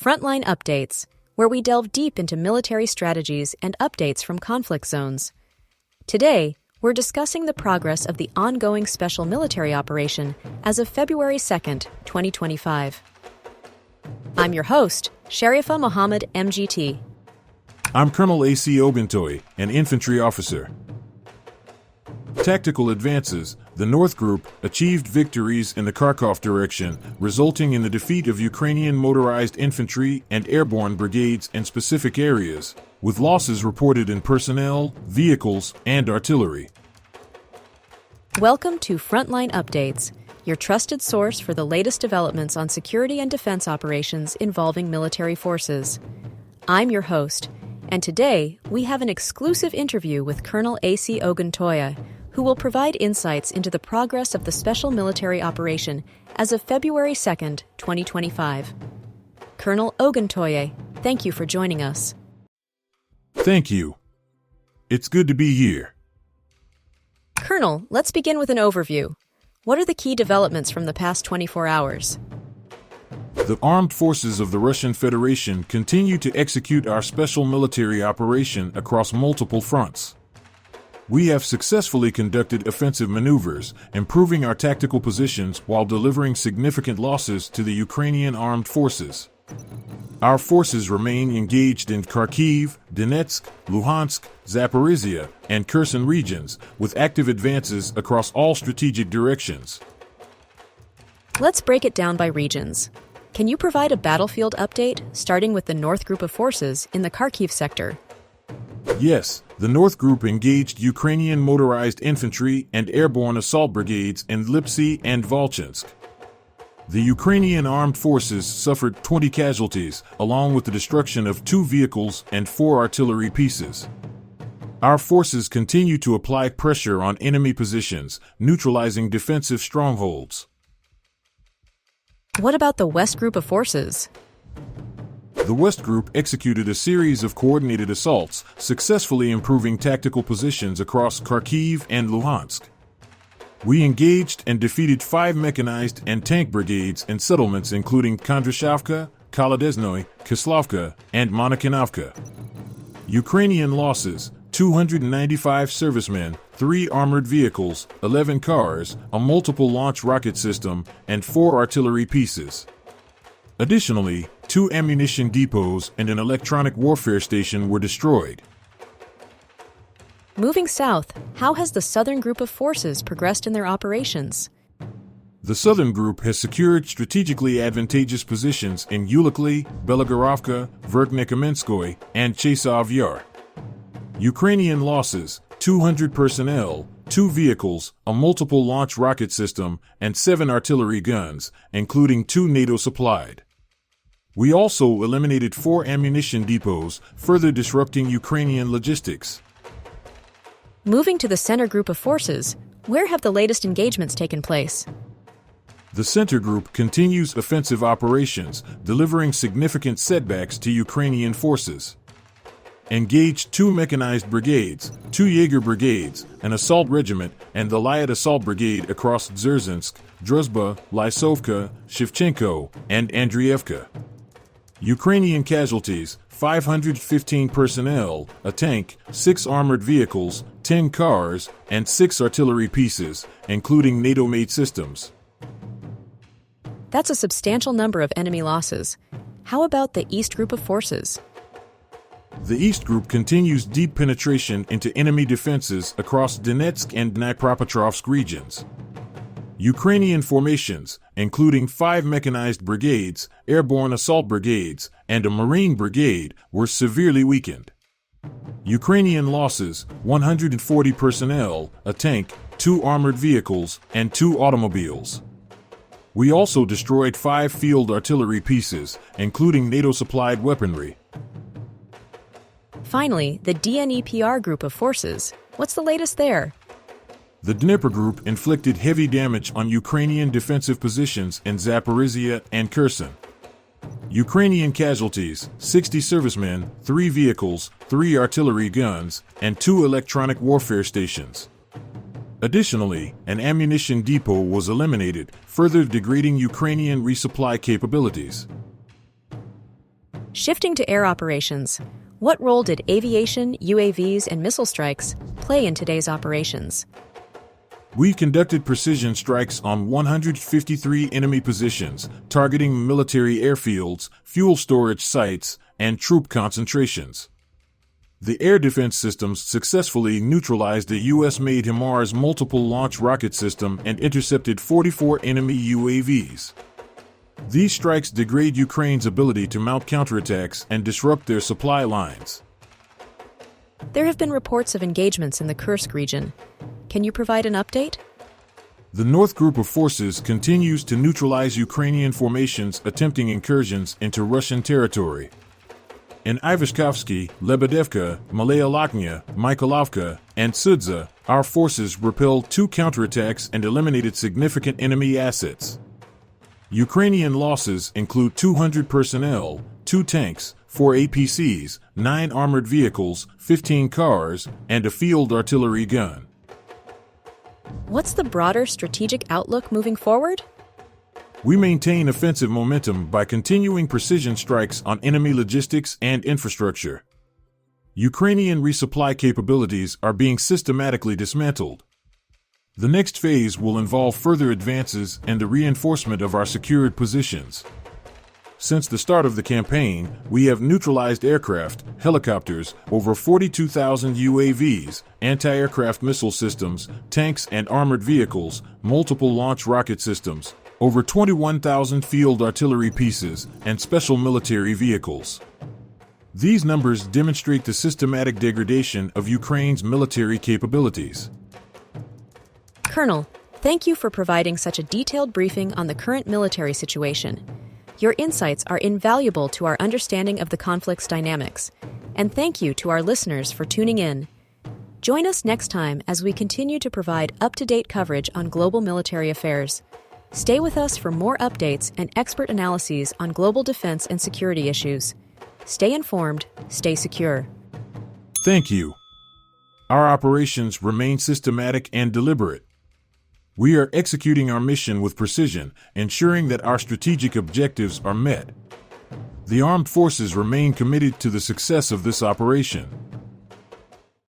Frontline Updates, where we delve deep into military strategies and updates from conflict zones. Today, we're discussing the progress of the ongoing special military operation as of February 2nd, 2025. I'm your host, Sharifa Mohammed, MGT. I'm Colonel AUC Oguntoye, an Infantry Officer. Tactical advances. The North Group achieved victories in the Kharkov direction, resulting in the defeat of Ukrainian motorized infantry and airborne brigades in specific areas, with losses reported in personnel, vehicles, and artillery. Welcome to Frontline Updates, your trusted source for the latest developments on security and defense operations involving military forces. I'm your host, and today we have an exclusive interview with Colonel AUC Oguntoye, who will provide insights into the progress of the special military operation as of February 2nd, 2025. Colonel Oguntoye, thank you for joining us. Thank you. It's good to be here. Colonel, let's begin with an overview. What are the key developments from the past 24 hours? The armed forces of the Russian Federation continue to execute our special military operation across multiple fronts. We have successfully conducted offensive maneuvers, improving our tactical positions while delivering significant losses to the Ukrainian armed forces. Our forces remain engaged in Kharkiv, Donetsk, Luhansk, Zaporizhia, and Kherson regions, with active advances across all strategic directions. Let's break it down by regions. Can you provide a battlefield update, starting with the North Group of Forces in the Kharkiv sector? Yes, the North Group engaged Ukrainian motorized infantry and airborne assault brigades in Lipsy and Volchansk. The Ukrainian armed forces suffered 20 casualties, along with the destruction of 2 vehicles and 4 artillery pieces. Our forces continue to apply pressure on enemy positions, neutralizing defensive strongholds. What about the West Group of Forces? The West Group executed a series of coordinated assaults, successfully improving tactical positions across Kharkiv and Luhansk. We engaged and defeated 5 mechanized and tank brigades in settlements including Kondrashavka, Kolodezhnoye, Kislovka, and Monokinovka. Ukrainian losses: 295 servicemen, 3 armored vehicles, 11 cars, a multiple launch rocket system, and 4 artillery pieces. Additionally, 2 ammunition depots and an electronic warfare station were destroyed. Moving south, how has the Southern Group of Forces progressed in their operations? The Southern Group has secured strategically advantageous positions in Ulikly, Belagorovka, Verkhnekamenskoye, and Chasov Yar. Ukrainian losses: 200 personnel, 2 vehicles, a multiple launch rocket system, and 7 artillery guns, including 2 NATO-supplied. We also eliminated 4 ammunition depots, further disrupting Ukrainian logistics. Moving to the Center Group of Forces, where have the latest engagements taken place? The Center Group continues offensive operations, delivering significant setbacks to Ukrainian forces. Engaged 2 mechanized brigades, 2 Jaeger brigades, an assault regiment, and the Light Assault Brigade across Dzerzhinsk, Druzhba, Lysovka, Shevchenko, and Andriivka. Ukrainian casualties: 515 personnel, a tank, 6 armored vehicles, 10 cars, and 6 artillery pieces, including NATO-made systems. That's a substantial number of enemy losses. How about the East Group of Forces? The East Group continues deep penetration into enemy defenses across Donetsk and Dnipropetrovsk regions. Ukrainian formations, including 5 mechanized brigades, airborne assault brigades, and a Marine brigade, were severely weakened. Ukrainian losses: 140 personnel, a tank, 2 armored vehicles, and 2 automobiles. We also destroyed 5 field artillery pieces, including NATO-supplied weaponry. Finally, the Dnepr Group of Forces. What's the latest there? The Dnipro Group inflicted heavy damage on Ukrainian defensive positions in Zaporizhia and Kherson. Ukrainian casualties: 60 servicemen, 3 vehicles, 3 artillery guns, and 2 electronic warfare stations. Additionally, an ammunition depot was eliminated, further degrading Ukrainian resupply capabilities. Shifting to air operations, what role did aviation, UAVs, and missile strikes play in today's operations? We conducted precision strikes on 153 enemy positions, targeting military airfields, fuel storage sites, and troop concentrations. The air defense systems successfully neutralized the U.S.-made HIMARS multiple launch rocket system and intercepted 44 enemy UAVs. These strikes degrade Ukraine's ability to mount counterattacks and disrupt their supply lines. There have been reports of engagements in the Kursk region. Can you provide an update? The North Group of forces continues to neutralize Ukrainian formations attempting incursions into Russian territory. In Ivashkovsky, Lebedevka, Malaya Lochnia, Mykolovka, and Sudza, our forces repelled 2 counterattacks and eliminated significant enemy assets. Ukrainian losses include 200 personnel, 2 tanks, 4 APCs, 9 armored vehicles, 15 cars, and a field artillery gun. What's the broader strategic outlook moving forward? We maintain offensive momentum by continuing precision strikes on enemy logistics and infrastructure. Ukrainian resupply capabilities are being systematically dismantled. The next phase will involve further advances and the reinforcement of our secured positions. Since the start of the campaign, we have neutralized aircraft, helicopters, over 42,000 UAVs, anti-aircraft missile systems, tanks and armored vehicles, multiple launch rocket systems, over 21,000 field artillery pieces, and special military vehicles. These numbers demonstrate the systematic degradation of Ukraine's military capabilities. Colonel, thank you for providing such a detailed briefing on the current military situation. Your insights are invaluable to our understanding of the conflict's dynamics, and thank you to our listeners for tuning in. Join us next time as we continue to provide up-to-date coverage on global military affairs. Stay with us for more updates and expert analyses on global defense and security issues. Stay informed, stay secure. Thank you. Our operations remain systematic and deliberate. We are executing our mission with precision, ensuring that our strategic objectives are met. The armed forces remain committed to the success of this operation.